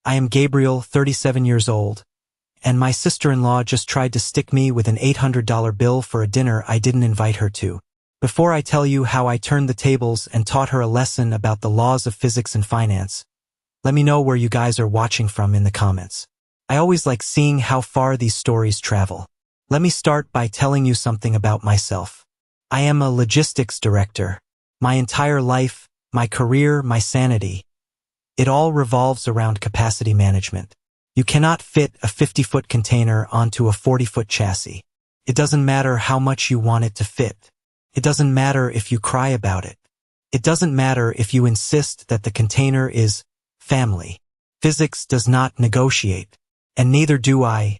I am Gabriel, 37 years old, and my sister-in-law just tried to stick me with an $800 bill for a dinner I didn't invite her to. Before I tell you how I turned the tables and taught her a lesson about the laws of physics and finance, let me know where you guys are watching from in the comments. I always like seeing how far these stories travel. Let me start by telling you something about myself. I am a logistics director. My entire life, my career, my sanity, it all revolves around capacity management. You cannot fit a 50-foot container onto a 40-foot chassis. It doesn't matter how much you want it to fit. It doesn't matter if you cry about it. It doesn't matter if you insist that the container is family. Physics does not negotiate, and neither do I.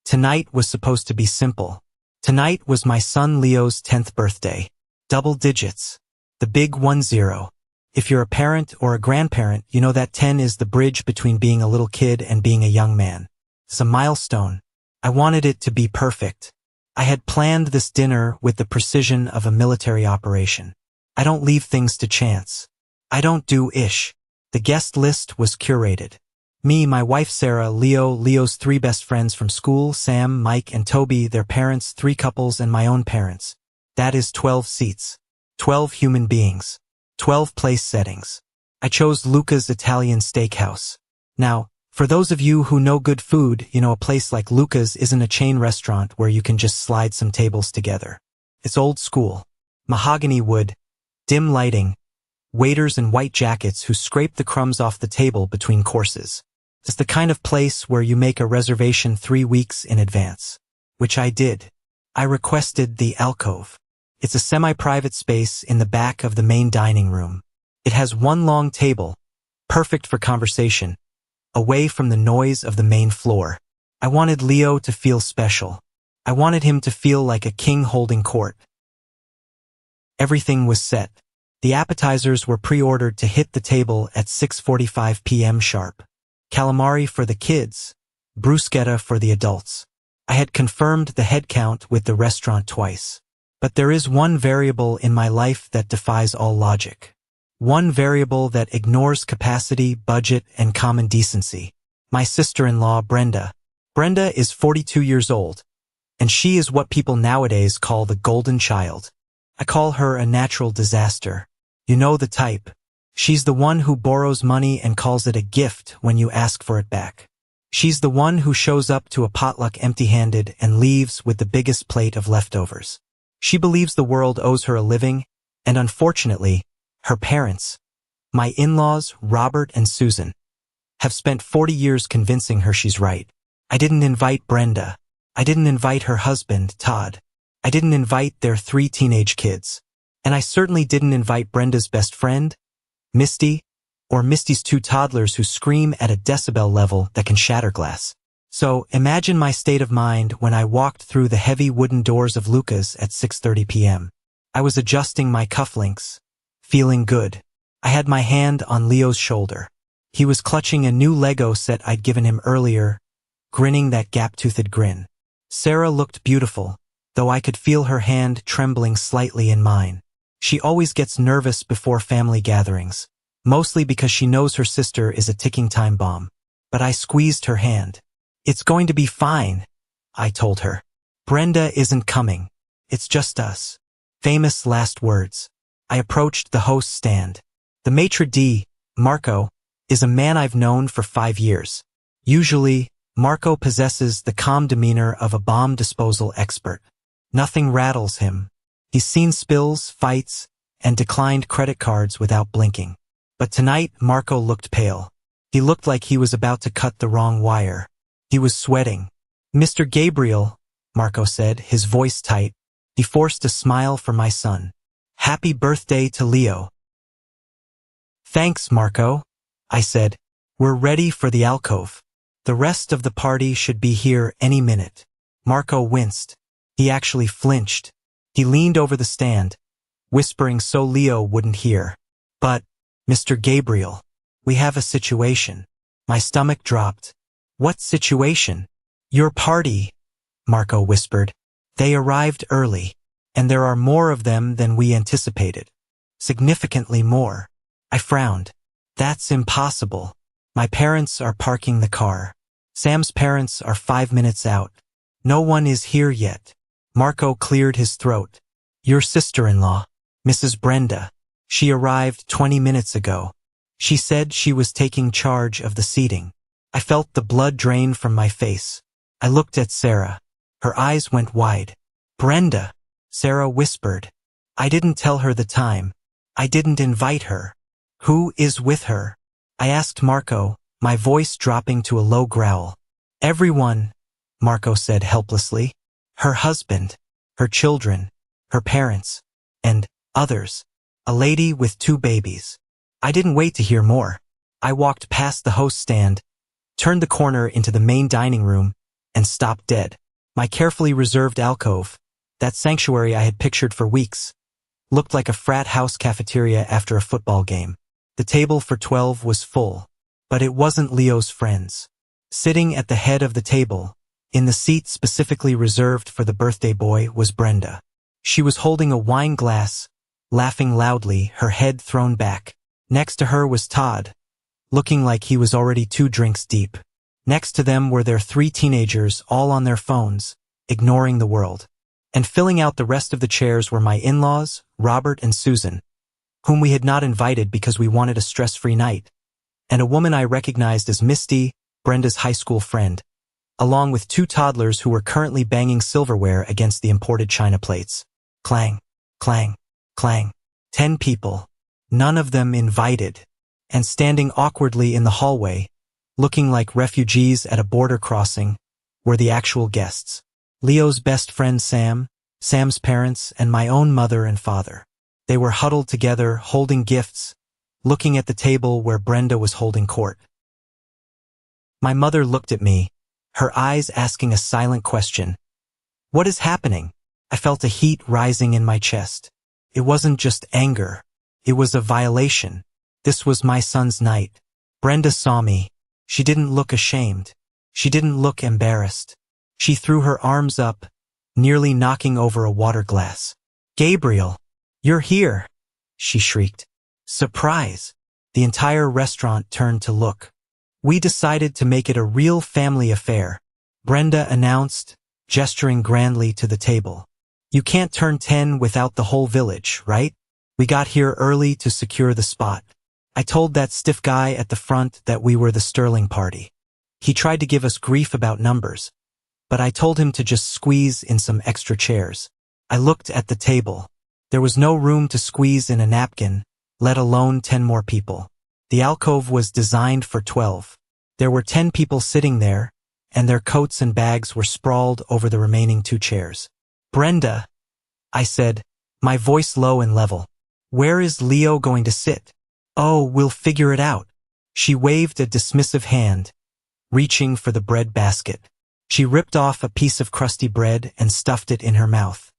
Tonight was supposed to be simple. Tonight was my son Leo's 10th birthday. Double digits. The big 10. If you're a parent or a grandparent, you know that 10 is the bridge between being a little kid and being a young man. It's a milestone. I wanted it to be perfect. I had planned this dinner with the precision of a military operation. I don't leave things to chance. I don't do ish. The guest list was curated. Me, my wife Sarah, Leo's 3 best friends from school, Sam, Mike, and Toby, their parents, 3 couples, and my own parents. That is 12 seats. 12 human beings. 12 place settings. I chose Luca's Italian Steakhouse. Now, for those of you who know good food, you know a place like Luca's isn't a chain restaurant where you can just slide some tables together. It's old school. Mahogany wood, dim lighting, waiters in white jackets who scrape the crumbs off the table between courses. It's the kind of place where you make a reservation 3 weeks in advance. Which I did. I requested the alcove. It's a semi-private space in the back of the main dining room. It has one long table, perfect for conversation, away from the noise of the main floor. I wanted Leo to feel special. I wanted him to feel like a king holding court. Everything was set. The appetizers were pre-ordered to hit the table at 6:45 p.m. sharp. Calamari for the kids, bruschetta for the adults. I had confirmed the head count with the restaurant twice. But there is one variable in my life that defies all logic. One variable that ignores capacity, budget, and common decency. My sister-in-law, Brenda. Brenda is 42 years old, and she is what people nowadays call the golden child. I call her a natural disaster. You know the type. She's the one who borrows money and calls it a gift when you ask for it back. She's the one who shows up to a potluck empty-handed and leaves with the biggest plate of leftovers. She believes the world owes her a living, and unfortunately, her parents, my in-laws, Robert and Susan, have spent 40 years convincing her she's right. I didn't invite Brenda. I didn't invite her husband, Todd. I didn't invite their 3 teenage kids. And I certainly didn't invite Brenda's best friend, Misty, or Misty's 2 toddlers who scream at a decibel level that can shatter glass. So, imagine my state of mind when I walked through the heavy wooden doors of Luca's at 6:30 p.m. I was adjusting my cufflinks, feeling good. I had my hand on Leo's shoulder. He was clutching a new Lego set I'd given him earlier, grinning that gap-toothed grin. Sarah looked beautiful, though I could feel her hand trembling slightly in mine. She always gets nervous before family gatherings, mostly because she knows her sister is a ticking time bomb. But I squeezed her hand. It's going to be fine, I told her. Brenda isn't coming. It's just us. Famous last words. I approached the host's stand. The maitre d', Marco, is a man I've known for 5 years. Usually, Marco possesses the calm demeanor of a bomb disposal expert. Nothing rattles him. He's seen spills, fights, and declined credit cards without blinking. But tonight, Marco looked pale. He looked like he was about to cut the wrong wire. He was sweating. Mr. Gabriel, Marco said, his voice tight. He forced a smile for my son. Happy birthday to Leo. Thanks, Marco, I said. We're ready for the alcove. The rest of the party should be here any minute. Marco winced. He actually flinched. He leaned over the stand, whispering so Leo wouldn't hear. But, Mr. Gabriel, we have a situation. My stomach dropped. What situation? Your party, Marco whispered. They arrived early, and there are more of them than we anticipated. Significantly more. I frowned. That's impossible. My parents are parking the car. Sam's parents are 5 minutes out. No one is here yet. Marco cleared his throat. Your sister-in-law, Mrs. Brenda. She arrived 20 minutes ago. She said she was taking charge of the seating. I felt the blood drain from my face. I looked at Sarah. Her eyes went wide. Brenda, Sarah whispered. I didn't tell her the time. I didn't invite her. Who is with her? I asked Marco, my voice dropping to a low growl. Everyone, Marco said helplessly. Her husband, her children, her parents, and others. A lady with 2 babies. I didn't wait to hear more. I walked past the host stand, turned the corner into the main dining room, and stopped dead. My carefully reserved alcove, that sanctuary I had pictured for weeks, looked like a frat house cafeteria after a football game. The table for 12 was full, but it wasn't Leo's friends. Sitting at the head of the table, in the seat specifically reserved for the birthday boy, was Brenda. She was holding a wine glass, laughing loudly, her head thrown back. Next to her was Todd, looking like he was already 2 drinks deep. Next to them were their 3 teenagers, all on their phones, ignoring the world. And filling out the rest of the chairs were my in-laws, Robert and Susan, whom we had not invited because we wanted a stress-free night, and a woman I recognized as Misty, Brenda's high school friend, along with 2 toddlers who were currently banging silverware against the imported china plates. Clang, clang, clang. 10 people, none of them invited, and standing awkwardly in the hallway, looking like refugees at a border crossing, were the actual guests. Leo's best friend Sam, Sam's parents, and my own mother and father. They were huddled together, holding gifts, looking at the table where Brenda was holding court. My mother looked at me, her eyes asking a silent question. What is happening? I felt a heat rising in my chest. It wasn't just anger. It was a violation. This was my son's night. Brenda saw me. She didn't look ashamed. She didn't look embarrassed. She threw her arms up, nearly knocking over a water glass. Gabriel, you're here, she shrieked. Surprise! The entire restaurant turned to look. We decided to make it a real family affair, Brenda announced, gesturing grandly to the table. You can't turn 10 without the whole village, right? We got here early to secure the spot. I told that stiff guy at the front that we were the Sterling party. He tried to give us grief about numbers, but I told him to just squeeze in some extra chairs. I looked at the table. There was no room to squeeze in a napkin, let alone 10 more people. The alcove was designed for 12. There were 10 people sitting there, and their coats and bags were sprawled over the remaining 2 chairs. Brenda, I said, my voice low and level. Where is Leo going to sit? Oh, we'll figure it out. She waved a dismissive hand, reaching for the bread basket. She ripped off a piece of crusty bread and stuffed it in her mouth.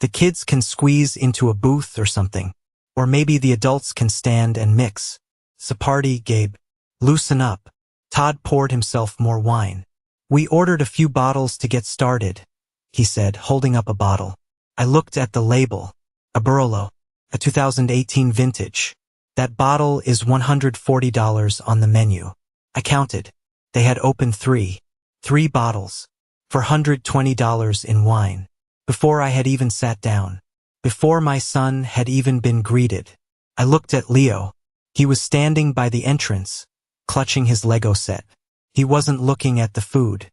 The kids can squeeze into a booth or something. Or maybe the adults can stand and mix. It's a party, Gabe. Loosen up. Todd poured himself more wine. We ordered a few bottles to get started, he said, holding up a bottle. I looked at the label. A Barolo, a 2018 vintage. That bottle is $140 on the menu. I counted. They had opened 3 bottles, for $120 in wine, before I had even sat down, before my son had even been greeted. I looked at Leo. He was standing by the entrance, clutching his Lego set. He wasn't looking at the food.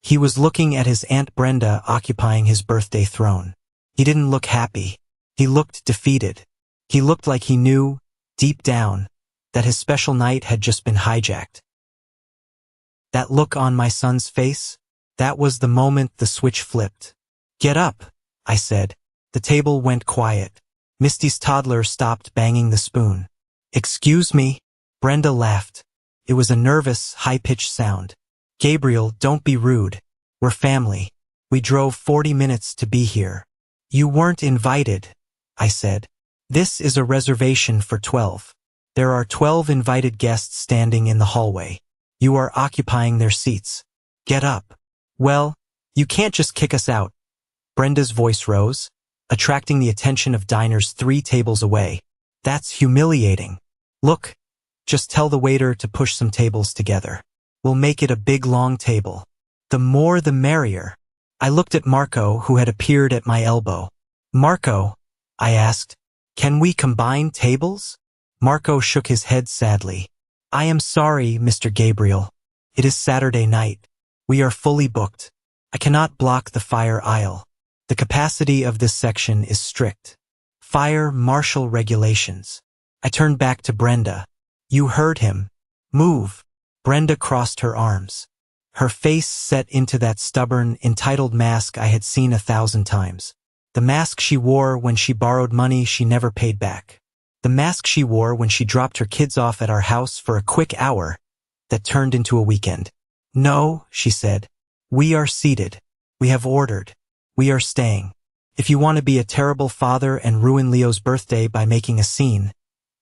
He was looking at his Aunt Brenda occupying his birthday throne. He didn't look happy. He looked defeated. He looked like he knew, deep down, that his special night had just been hijacked. That look on my son's face, that was the moment the switch flipped. Get up, I said. The table went quiet. Misty's toddler stopped banging the spoon. Excuse me? Brenda laughed. It was a nervous, high-pitched sound. Gabriel, don't be rude. We're family. We drove 40 minutes to be here. You weren't invited, I said. This is a reservation for 12. There are 12 invited guests standing in the hallway. You are occupying their seats. Get up. Well, you can't just kick us out. Brenda's voice rose, attracting the attention of diners 3 tables away. That's humiliating. Look, Just tell the waiter to push some tables together. We'll make it a big long table. The more the merrier. I looked at Marco, who had appeared at my elbow. Marco, I asked, can we combine tables? Marco shook his head sadly. I am sorry, Mr. Gabriel. It is Saturday night. We are fully booked. I cannot block the fire aisle. The capacity of this section is strict. Fire marshal regulations. I turned back to Brenda. You heard him. Move. Brenda crossed her arms. Her face set into that stubborn, entitled mask I had seen 1,000 times. The mask she wore when she borrowed money she never paid back. The mask she wore when she dropped her kids off at our house for a quick hour that turned into a weekend. No, she said. We are seated. We have ordered. We are staying. If you want to be a terrible father and ruin Leo's birthday by making a scene,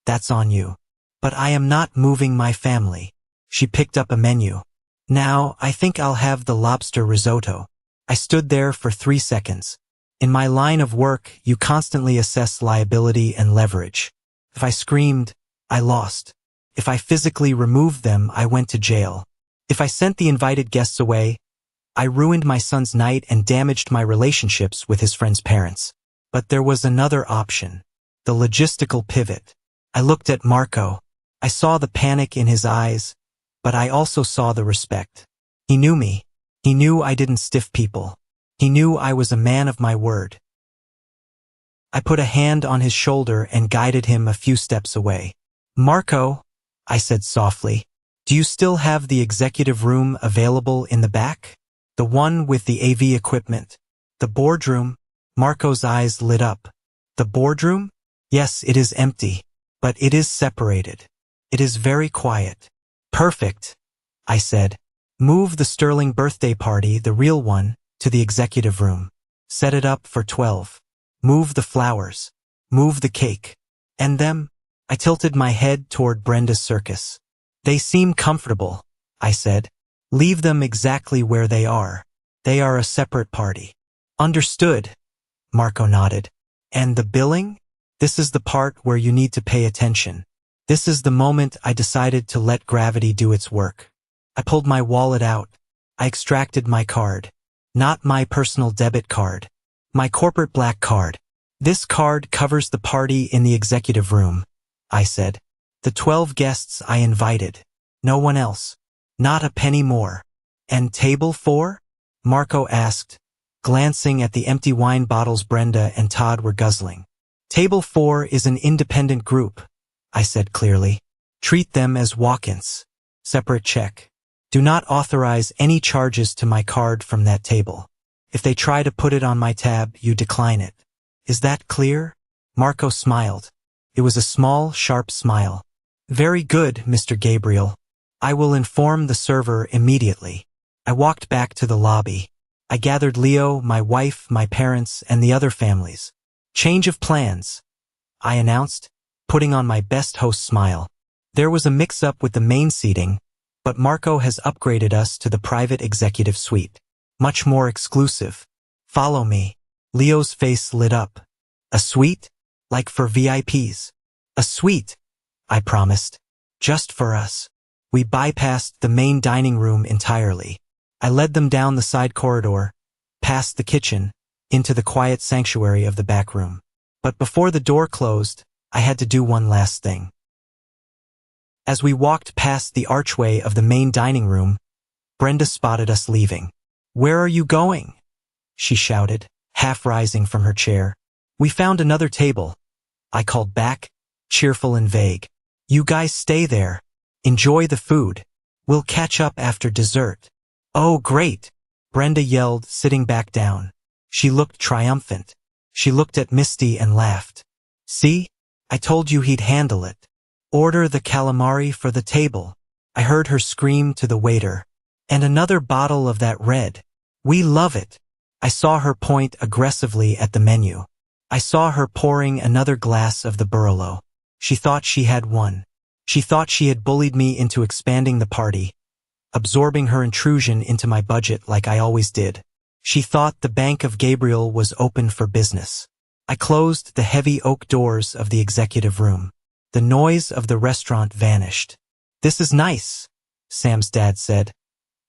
that's on you. But I am not moving my family. She picked up a menu. Now, I think I'll have the lobster risotto. I stood there for 3 seconds. In my line of work, you constantly assess liability and leverage. If I screamed, I lost. If I physically removed them, I went to jail. If I sent the invited guests away, I ruined my son's night and damaged my relationships with his friends' parents. But there was another option. The logistical pivot. I looked at Marco. I saw the panic in his eyes, but I also saw the respect. He knew me. He knew I didn't stiff people. He knew I was a man of my word. I put a hand on his shoulder and guided him a few steps away. Marco, I said softly, do you still have the executive room available in the back? The one with the AV equipment? The boardroom? Marco's eyes lit up. The boardroom? Yes, it is empty, but it is separated. It is very quiet. Perfect, I said. Move the Sterling birthday party, the real one, to the executive room. Set it up for 12. Move the flowers. Move the cake. And them? I tilted my head toward Brenda's circus. They seem comfortable, I said. Leave them exactly where they are. They are a separate party. Understood, Marco nodded. And the billing? This is the part where you need to pay attention. This is the moment I decided to let gravity do its work. I pulled my wallet out. I extracted my card. Not my personal debit card. My corporate black card. This card covers the party in the executive room, I said. The 12 guests I invited. No one else. Not a penny more. And table 4? Marco asked, glancing at the empty wine bottles Brenda and Todd were guzzling. Table 4 is an independent group, I said clearly. Treat them as walk-ins. Separate check. Do not authorize any charges to my card from that table. If they try to put it on my tab, you decline it. Is that clear? Marco smiled. It was a small, sharp smile. Very good, Mr. Gabriel. I will inform the server immediately. I walked back to the lobby. I gathered Leo, my wife, my parents, and the other families. Change of plans, I announced, putting on my best host smile. There was a mix-up with the main seating, but Marco has upgraded us to the private executive suite. Much more exclusive. Follow me. Leo's face lit up. A suite? Like for VIPs. A suite, I promised. Just for us. We bypassed the main dining room entirely. I led them down the side corridor, past the kitchen, into the quiet sanctuary of the back room. But before the door closed, I had to do one last thing. As we walked past the archway of the main dining room, Brenda spotted us leaving. Where are you going? She shouted, half rising from her chair. We found another table, I called back, cheerful and vague. You guys stay there. Enjoy the food. We'll catch up after dessert. Oh, great, Brenda yelled, sitting back down. She looked triumphant. She looked at Misty and laughed. See? I told you he'd handle it. Order the calamari for the table. I heard her scream to the waiter. And another bottle of that red. We love it. I saw her point aggressively at the menu. I saw her pouring another glass of the Barolo. She thought she had won. She thought she had bullied me into expanding the party, absorbing her intrusion into my budget like I always did. She thought the Bank of Gabriel was open for business. I closed the heavy oak doors of the executive room. The noise of the restaurant vanished. "This is nice," Sam's dad said,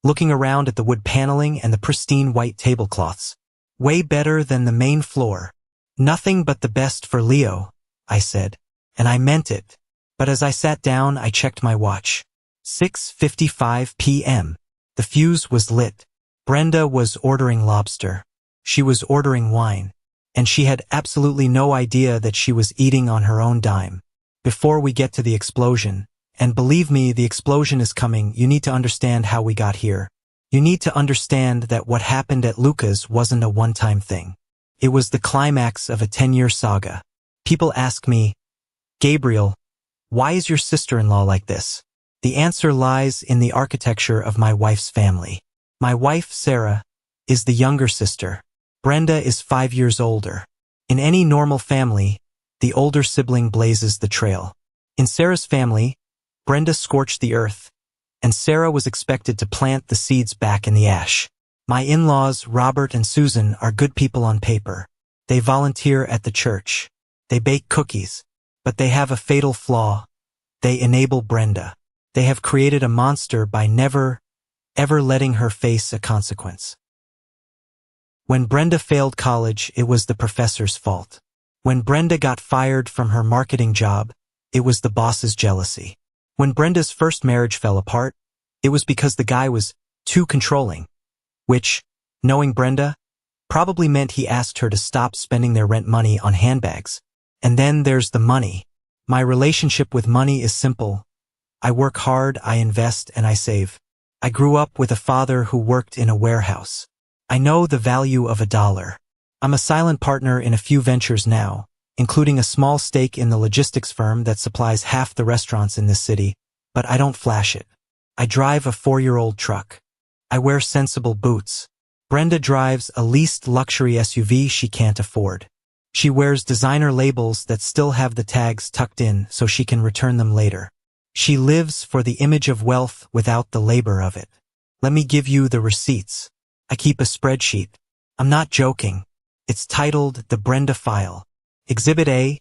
looking around at the wood paneling and the pristine white tablecloths. "Way better than the main floor." "Nothing but the best for Leo," I said, and I meant it. But as I sat down, I checked my watch. 6:55 p.m. The fuse was lit. Brenda was ordering lobster. She was ordering wine. And she had absolutely no idea that she was eating on her own dime. Before we get to the explosion, and believe me, the explosion is coming, you need to understand how we got here. You need to understand that what happened at Luca's wasn't a one-time thing. It was the climax of a 10-year saga. People ask me, "Gabriel, why is your sister-in-law like this?" The answer lies in the architecture of my wife's family. My wife, Sarah, is the younger sister. Brenda is 5 years older. In any normal family, the older sibling blazes the trail. In Sarah's family, Brenda scorched the earth, and Sarah was expected to plant the seeds back in the ash. My in-laws, Robert and Susan, are good people on paper. They volunteer at the church. They bake cookies. But they have a fatal flaw. They enable Brenda. They have created a monster by never, ever letting her face a consequence. When Brenda failed college, it was the professor's fault. When Brenda got fired from her marketing job, it was the boss's jealousy. When Brenda's first marriage fell apart, it was because the guy was too controlling, which, knowing Brenda, probably meant he asked her to stop spending their rent money on handbags. And then there's the money. My relationship with money is simple. I work hard, I invest, and I save. I grew up with a father who worked in a warehouse. I know the value of $1. I'm a silent partner in a few ventures now, including a small stake in the logistics firm that supplies half the restaurants in this city, but I don't flash it. I drive a 4-year-old truck. I wear sensible boots. Brenda drives a leased luxury SUV she can't afford. She wears designer labels that still have the tags tucked in so she can return them later. She lives for the image of wealth without the labor of it. Let me give you the receipts. I keep a spreadsheet. I'm not joking. It's titled The Brenda File. Exhibit A,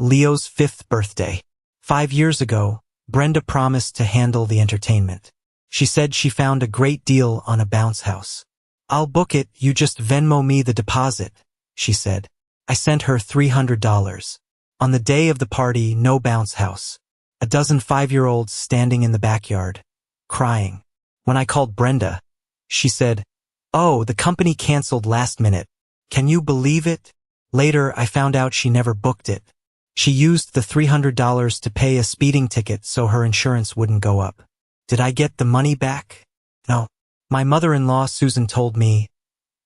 Leo's 5th birthday. 5 years ago, Brenda promised to handle the entertainment. She said she found a great deal on a bounce house. "I'll book it, you just Venmo me the deposit," she said. I sent her $300. On the day of the party, no bounce house. A dozen 5-year-olds standing in the backyard, crying. When I called Brenda, she said, "Oh, the company canceled last minute. Can you believe it?" Later, I found out she never booked it. She used the $300 to pay a speeding ticket so her insurance wouldn't go up. Did I get the money back? No. My mother-in-law, Susan, told me,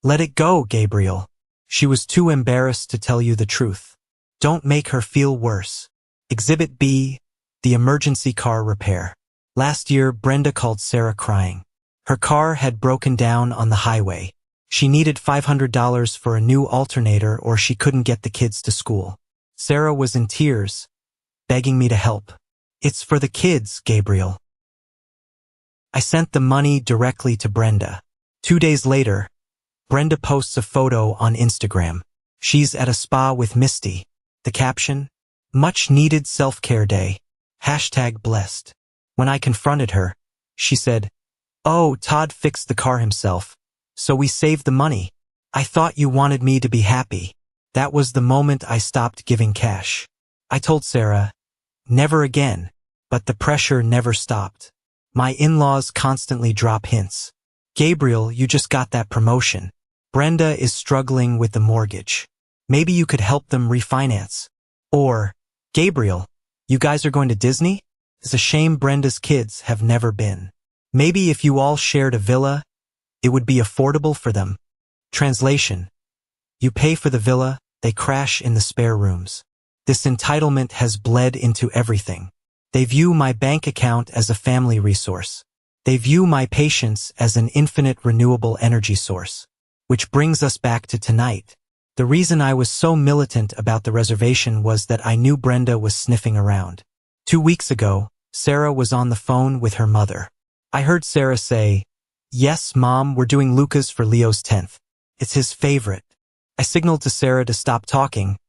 "Let it go, Gabriel." She was too embarrassed to tell you the truth. Don't make her feel worse. Exhibit B, the emergency car repair. Last year, Brenda called Sarah crying. Her car had broken down on the highway. She needed $500 for a new alternator or she couldn't get the kids to school. Sarah was in tears, begging me to help. "It's for the kids, Gabriel." I sent the money directly to Brenda. 2 days later, Brenda posts a photo on Instagram. She's at a spa with Misty. The caption, "Much needed self-care day. #blessed. When I confronted her, she said, "Oh, Todd fixed the car himself, so we saved the money. I thought you wanted me to be happy." That was the moment I stopped giving cash. I told Sarah, never again, but the pressure never stopped. My in-laws constantly drop hints. "Gabriel, you just got that promotion. Brenda is struggling with the mortgage. Maybe you could help them refinance." Or, "Gabriel, you guys are going to Disney? It's a shame Brenda's kids have never been. Maybe if you all shared a villa, it would be affordable for them." Translation: you pay for the villa, they crash in the spare rooms. This entitlement has bled into everything. They view my bank account as a family resource. They view my patience as an infinite renewable energy source. Which brings us back to tonight. The reason I was so militant about the reservation was that I knew Brenda was sniffing around. 2 weeks ago, Sarah was on the phone with her mother. I heard Sarah say, "Yes, Mom, we're doing Luca's for Leo's 10th. It's his favorite." I signaled to Sarah to stop talking,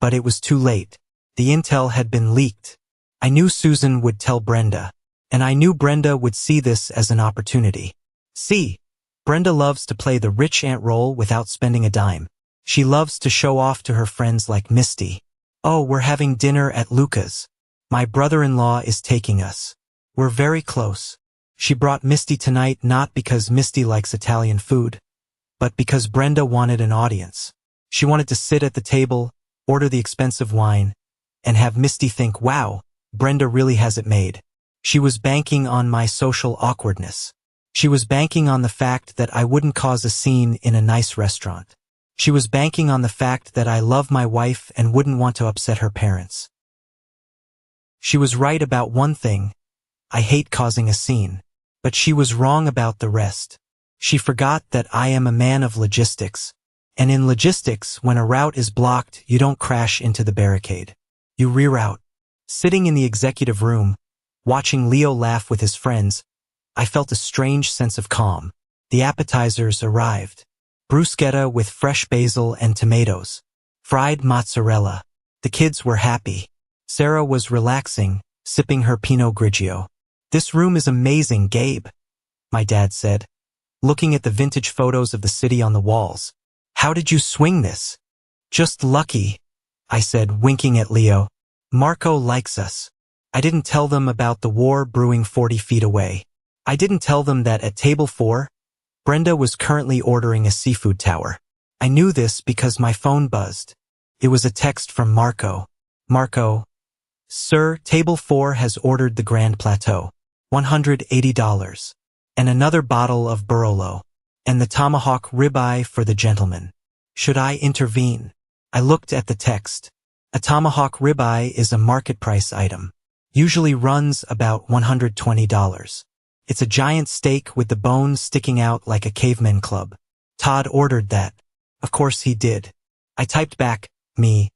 but it was too late. The intel had been leaked. I knew Susan would tell Brenda, and I knew Brenda would see this as an opportunity. See, Brenda loves to play the rich aunt role without spending a dime. She loves to show off to her friends like Misty. Oh, we're having dinner at Luca's. My brother-in-law is taking us. We're very close. She brought Misty tonight not because Misty likes Italian food, but because Brenda wanted an audience. She wanted to sit at the table, order the expensive wine, and have Misty think, wow, Brenda really has it made. She was banking on my social awkwardness. She was banking on the fact that I wouldn't cause a scene in a nice restaurant. She was banking on the fact that I love my wife and wouldn't want to upset her parents. She was right about one thing. I hate causing a scene. But she was wrong about the rest. She forgot that I am a man of logistics. And in logistics, when a route is blocked, you don't crash into the barricade. You reroute. Sitting in the executive room, watching Leo laugh with his friends, I felt a strange sense of calm. The appetizers arrived. Bruschetta with fresh basil and tomatoes. Fried mozzarella. The kids were happy. Sarah was relaxing, sipping her Pinot Grigio. This room is amazing, Gabe, my dad said, looking at the vintage photos of the city on the walls. How did you swing this? Just lucky, I said, winking at Leo. Marco likes us. I didn't tell them about the war brewing 40 feet away. I didn't tell them that at table 4, Brenda was currently ordering a seafood tower. I knew this because my phone buzzed. It was a text from Marco. Marco, Sir, table 4 has ordered the Grand Plateau. $180. And another bottle of Barolo. And the tomahawk ribeye for the gentleman. Should I intervene? I looked at the text. A tomahawk ribeye is a market price item. Usually runs about $120. It's a giant steak with the bones sticking out like a caveman club. Todd ordered that. Of course he did. I typed back, me.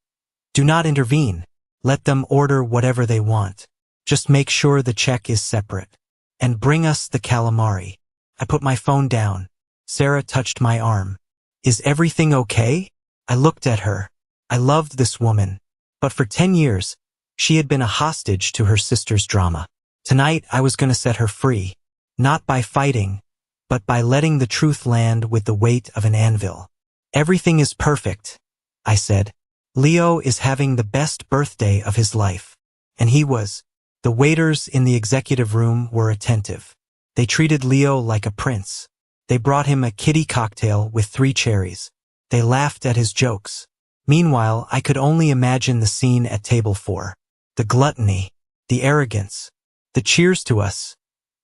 Do not intervene. Let them order whatever they want. Just make sure the check is separate. And bring us the calamari. I put my phone down. Sarah touched my arm. Is everything okay? I looked at her. I loved this woman. But for 10 years, she had been a hostage to her sister's drama. Tonight I was going to set her free. Not by fighting, but by letting the truth land with the weight of an anvil. Everything is perfect, I said. Leo is having the best birthday of his life. And he was. The waiters in the executive room were attentive. They treated Leo like a prince. They brought him a kitty cocktail with 3 cherries. They laughed at his jokes. Meanwhile, I could only imagine the scene at table 4. The gluttony, the arrogance, the cheers to us,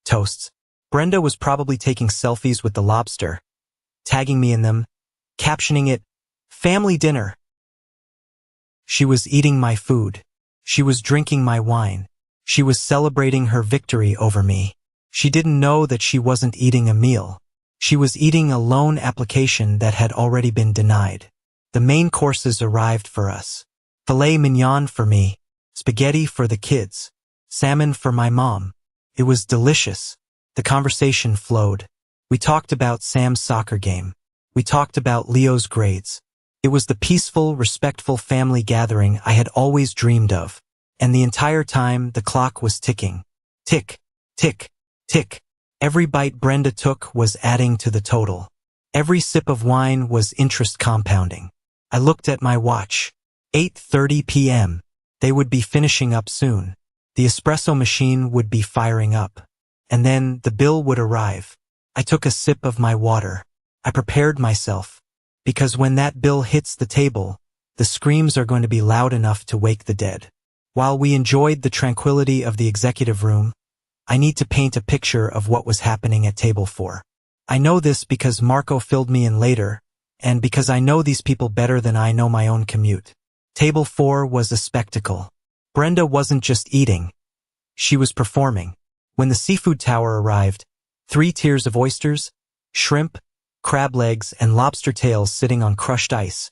toasts. Brenda was probably taking selfies with the Lobster, tagging me in them, captioning it, family dinner. She was eating my food. She was drinking my wine. She was celebrating her victory over me. She didn't know that she wasn't eating a meal. She was eating a loan application that had already been denied. The main courses arrived for us. Filet mignon for me, spaghetti for the kids, salmon for my mom. It was delicious. The conversation flowed. We talked about Sam's soccer game. We talked about Leo's grades. It was the peaceful, respectful family gathering I had always dreamed of. And the entire time, the clock was ticking. Tick, tick, tick. Every bite Brenda took was adding to the total. Every sip of wine was interest compounding. I looked at my watch. 8:30 p.m. They would be finishing up soon. The espresso machine would be firing up. And then the bill would arrive. I took a sip of my water. I prepared myself. Because when that bill hits the table, the screams are going to be loud enough to wake the dead. While we enjoyed the tranquility of the executive room, I need to paint a picture of what was happening at table 4. I know this because Marco filled me in later, and because I know these people better than I know my own commute. Table 4 was a spectacle. Brenda wasn't just eating. She was performing. When the seafood tower arrived, 3 tiers of oysters, shrimp, crab legs, and lobster tails sitting on crushed ice.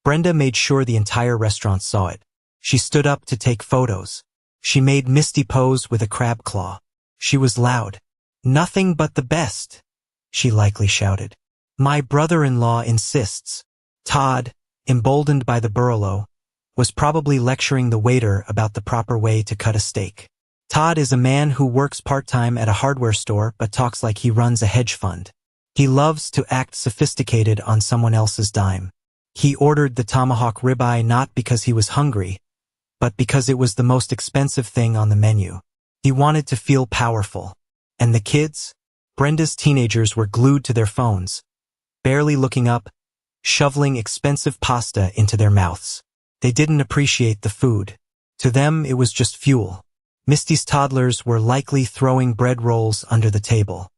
Brenda made sure the entire restaurant saw it. She stood up to take photos. She made Misty pose with a crab claw. She was loud. Nothing but the best, she likely shouted. My brother-in-law insists. Todd, emboldened by the Barolo, was probably lecturing the waiter about the proper way to cut a steak. Todd is a man who works part-time at a hardware store but talks like he runs a hedge fund. He loves to act sophisticated on someone else's dime. He ordered the tomahawk ribeye not because he was hungry, but because it was the most expensive thing on the menu. He wanted to feel powerful. And the kids? Brenda's teenagers were glued to their phones, barely looking up, shoveling expensive pasta into their mouths. They didn't appreciate the food. To them, it was just fuel. Misty's toddlers were likely throwing bread rolls under the table.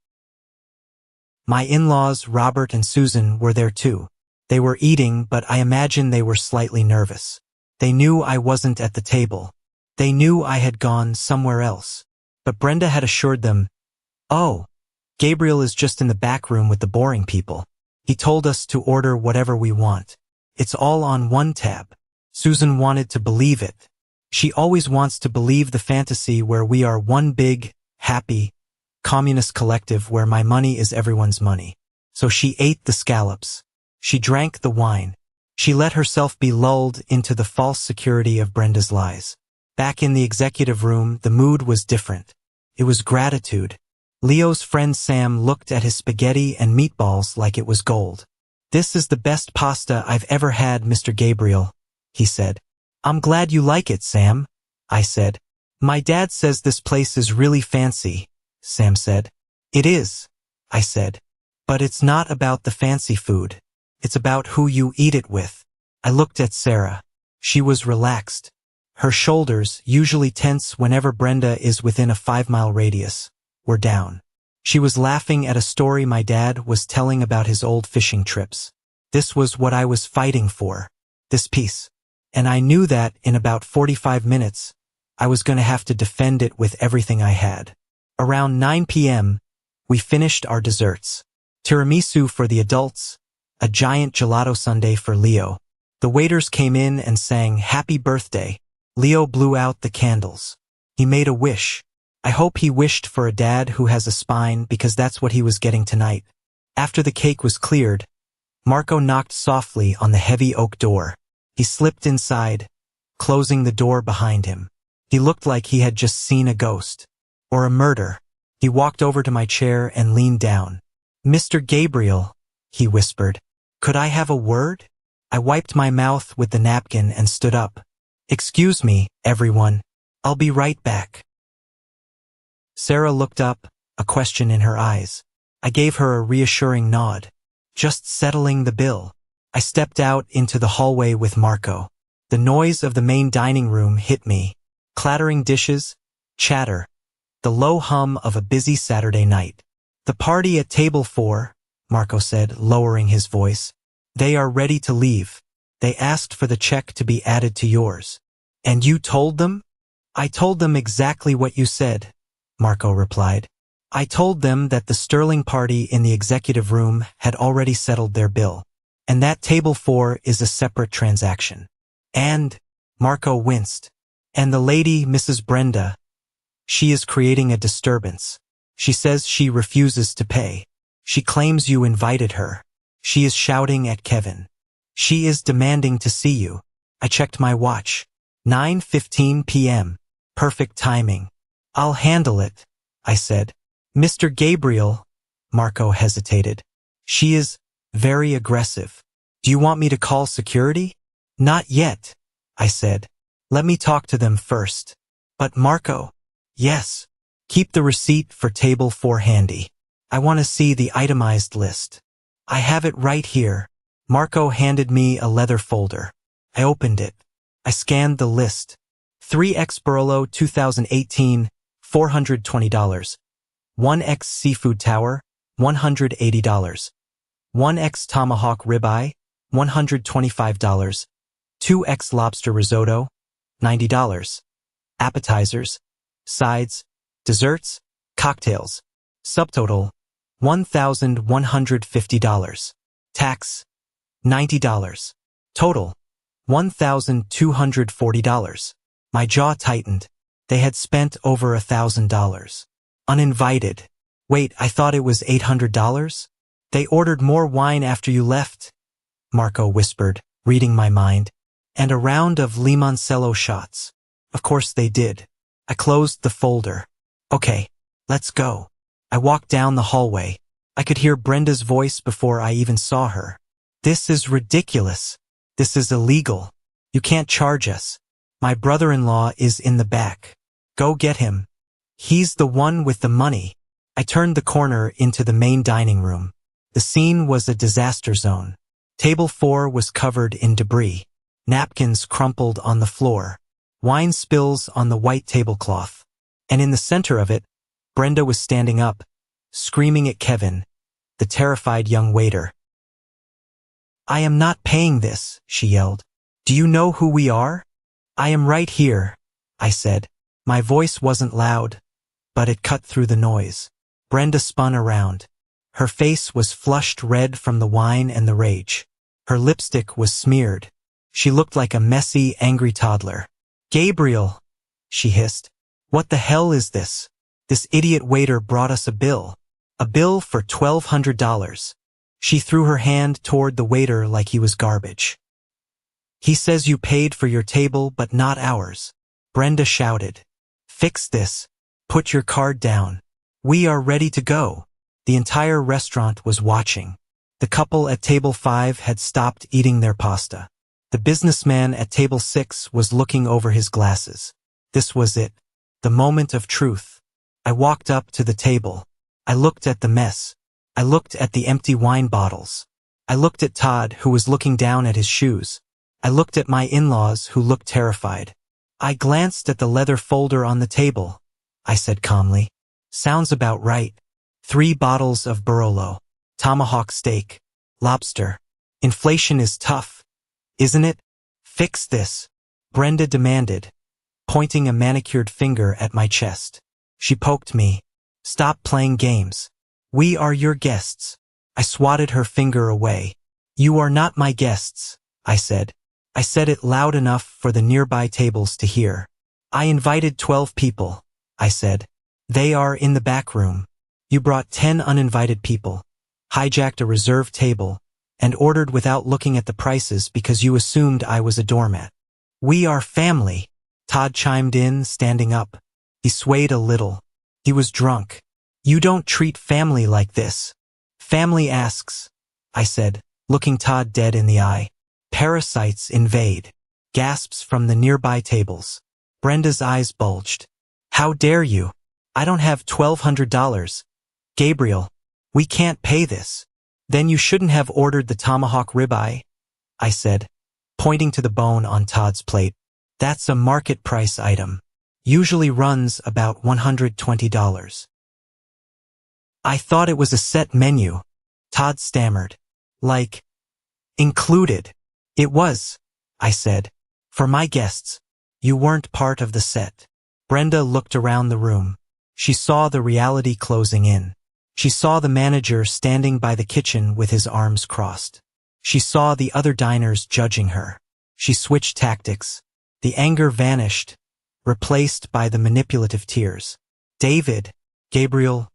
My in-laws, Robert and Susan, were there too. They were eating, but I imagine they were slightly nervous. They knew I wasn't at the table. They knew I had gone somewhere else. But Brenda had assured them, "Oh, Gabriel is just in the back room with the boring people. He told us to order whatever we want. It's all on one tab." Susan wanted to believe it. She always wants to believe the fantasy where we are one big, happy, communist collective where my money is everyone's money. So she ate the scallops. She drank the wine. She let herself be lulled into the false security of Brenda's lies. Back in the executive room, the mood was different. It was gratitude. Leo's friend Sam looked at his spaghetti and meatballs like it was gold. "This is the best pasta I've ever had, Mr. Gabriel," he said. "I'm glad you like it, Sam," I said. "My dad says this place is really fancy," Sam said. "It is," I said. "But it's not about the fancy food. It's about who you eat it with." I looked at Sarah. She was relaxed. Her shoulders, usually tense whenever Brenda is within a 5-mile radius, were down. She was laughing at a story my dad was telling about his old fishing trips. This was what I was fighting for. This peace. And I knew that in about 45 minutes, I was going to have to defend it with everything I had. Around 9 p.m., we finished our desserts. Tiramisu for the adults, a giant gelato sundae for Leo. The waiters came in and sang "Happy Birthday." Leo blew out the candles. He made a wish. I hope he wished for a dad who has a spine because that's what he was getting tonight. After the cake was cleared, Marco knocked softly on the heavy oak door. He slipped inside, closing the door behind him. He looked like he had just seen a ghost. Or a murder. He walked over to my chair and leaned down. "Mr. Gabriel," he whispered. "Could I have a word?" I wiped my mouth with the napkin and stood up. "Excuse me, everyone. I'll be right back." Sarah looked up, a question in her eyes. I gave her a reassuring nod. "Just settling the bill." I stepped out into the hallway with Marco. The noise of the main dining room hit me. Clattering dishes, chatter, the low hum of a busy Saturday night. "The party at table 4, Marco said, lowering his voice. "They are ready to leave. They asked for the check to be added to yours." "And you told them?" "I told them exactly what you said," Marco replied. "I told them that the Sterling party in the executive room had already settled their bill. And that table 4 is a separate transaction. And," Marco winced, "and the lady, Mrs. Brenda, she is creating a disturbance. She says she refuses to pay. She claims you invited her. She is shouting at Kevin. She is demanding to see you." I checked my watch. 9:15 p.m. Perfect timing. "I'll handle it," I said. "Mr. Gabriel," Marco hesitated. "She is very aggressive. Do you want me to call security?" "Not yet," I said. "Let me talk to them first." "But Marco." "Yes. Keep the receipt for table 4 handy. I want to see the itemized list." "I have it right here." Marco handed me a leather folder. I opened it. I scanned the list. 3X Barolo 2018, $420. 1X Seafood Tower, $180. 1X Tomahawk Ribeye, $125. 2X Lobster Risotto, $90. Appetizers, sides, desserts, cocktails. Subtotal, $1,150. Tax, $90. Total, $1,240. My jaw tightened. They had spent over $1,000. Uninvited. Wait, I thought it was $800? "They ordered more wine after you left," Marco whispered, reading my mind. and a round of limoncello shots. Of course they did. I closed the folder. Okay, let's go. I walked down the hallway. I could hear Brenda's voice before I even saw her. This is ridiculous. This is illegal. You can't charge us. My brother-in-law is in the back. Go get him. He's the one with the money. I turned the corner into the main dining room. The scene was a disaster zone. Table 4 was covered in debris. Napkins crumpled on the floor. Wine spills on the white tablecloth. And in the center of it, Brenda was standing up, screaming at Kevin, the terrified young waiter. I am not paying this, she yelled. Do you know who we are? I am right here, I said. My voice wasn't loud, but it cut through the noise. Brenda spun around. Her face was flushed red from the wine and the rage. Her lipstick was smeared. She looked like a messy, angry toddler. Gabriel, she hissed. What the hell is this? This idiot waiter brought us a bill. A bill for $1,200. She threw her hand toward the waiter like he was garbage. He says you paid for your table but not ours. Brenda shouted. Fix this. Put your card down. We are ready to go. The entire restaurant was watching. The couple at table 5 had stopped eating their pasta. The businessman at table 6 was looking over his glasses. This was it. The moment of truth. I walked up to the table. I looked at the mess. I looked at the empty wine bottles. I looked at Todd, who was looking down at his shoes. I looked at my in-laws, who looked terrified. I glanced at the leather folder on the table. I said calmly. Sounds about right. 3 bottles of Barolo. Tomahawk steak. Lobster. Inflation is tough, isn't it? Fix this. Brenda demanded, pointing a manicured finger at my chest. She poked me. Stop playing games. We are your guests. I swatted her finger away. You are not my guests, I said. I said it loud enough for the nearby tables to hear. I invited 12 people, I said. They are in the back room. You brought 10 uninvited people, hijacked a reserved table, and ordered without looking at the prices because you assumed I was a doormat. We are family, Todd chimed in, standing up. He swayed a little. He was drunk. You don't treat family like this. Family asks, I said, looking Todd dead in the eye. Parasites invade. Gasps from the nearby tables. Brenda's eyes bulged. How dare you? I don't have $1,200. Gabriel, we can't pay this. Then you shouldn't have ordered the tomahawk ribeye, I said, pointing to the bone on Todd's plate. That's a market price item. Usually runs about $120. I thought it was a set menu, Todd stammered. Like, included. It was, I said. For my guests. You weren't part of the set. Brenda looked around the room. She saw the reality closing in. She saw the manager standing by the kitchen with his arms crossed. She saw the other diners judging her. She switched tactics. The anger vanished, replaced by the manipulative tears. David, Gabriel,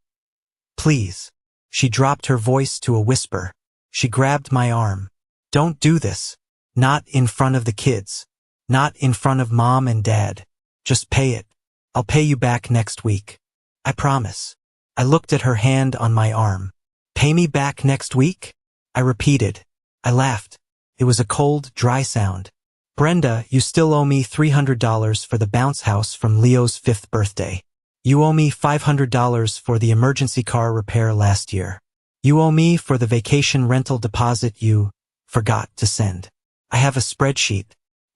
please. She dropped her voice to a whisper. She grabbed my arm. Don't do this. Not in front of the kids. Not in front of Mom and Dad. Just pay it. I'll pay you back next week. I promise. I looked at her hand on my arm. Pay me back next week? I repeated. I laughed. It was a cold, dry sound. Brenda, you still owe me $300 for the bounce house from Leo's 5th birthday. You owe me $500 for the emergency car repair last year. You owe me for the vacation rental deposit you forgot to send. I have a spreadsheet.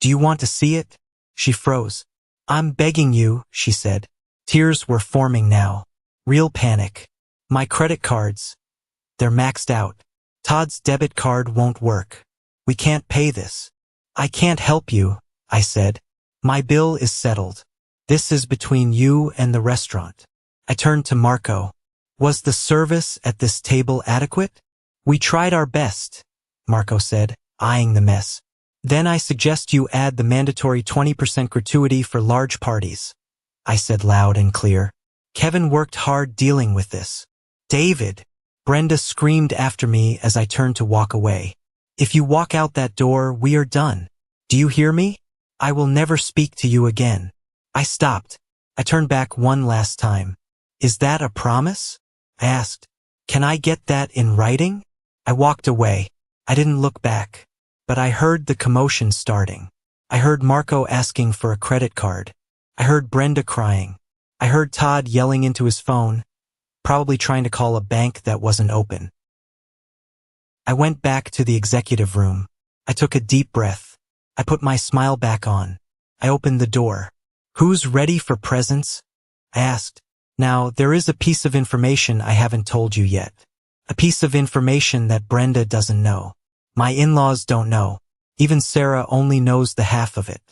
Do you want to see it? She froze. I'm begging you, she said. Tears were forming now. Real panic. My credit cards. They're maxed out. Todd's debit card won't work. We can't pay this. I can't help you, I said. My bill is settled. This is between you and the restaurant. I turned to Marco. Was the service at this table adequate? We tried our best, Marco said, eyeing the mess. Then I suggest you add the mandatory 20% gratuity for large parties, I said loud and clear. Kevin worked hard dealing with this. David, Brenda screamed after me as I turned to walk away. If you walk out that door, we are done. Do Do you hear me? I will never speak to you again. I stopped. I turned back one last time. Is that a promise? I asked. Can I get that in writing? I walked away. I didn't look back. But I heard the commotion starting. I heard Marco asking for a credit card. I heard Brenda crying. I heard Todd yelling into his phone, probably trying to call a bank that wasn't open. I went back to the executive room. I took a deep breath. I put my smile back on. I opened the door. Who's ready for presents? I asked. Now, there is a piece of information I haven't told you yet. A piece of information that Brenda doesn't know. My in-laws don't know. Even Sarah only knows the half of it.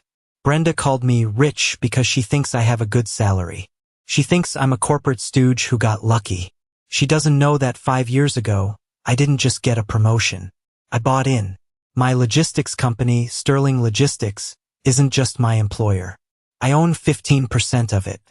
Brenda called me rich because she thinks I have a good salary. She thinks I'm a corporate stooge who got lucky. She doesn't know that 5 years ago, I didn't just get a promotion. I bought in. My logistics company, Sterling Logistics, isn't just my employer. I own 15% of it.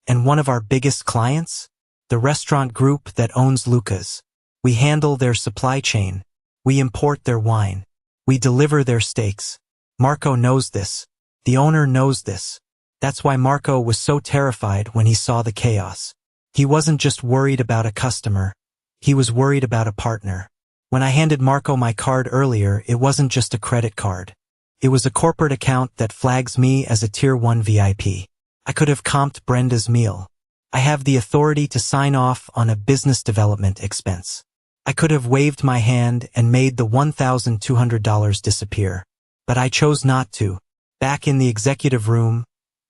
And one of our biggest clients? The restaurant group that owns Luca's. We handle their supply chain. We import their wine. We deliver their steaks. Marco knows this. The owner knows this. That's why Marco was so terrified when he saw the chaos. He wasn't just worried about a customer. He was worried about a partner. When I handed Marco my card earlier, it wasn't just a credit card. It was a corporate account that flags me as a Tier 1 VIP. I could have comped Brenda's meal. I have the authority to sign off on a business development expense. I could have waved my hand and made the $1,200 disappear. But I chose not to. Back in the executive room,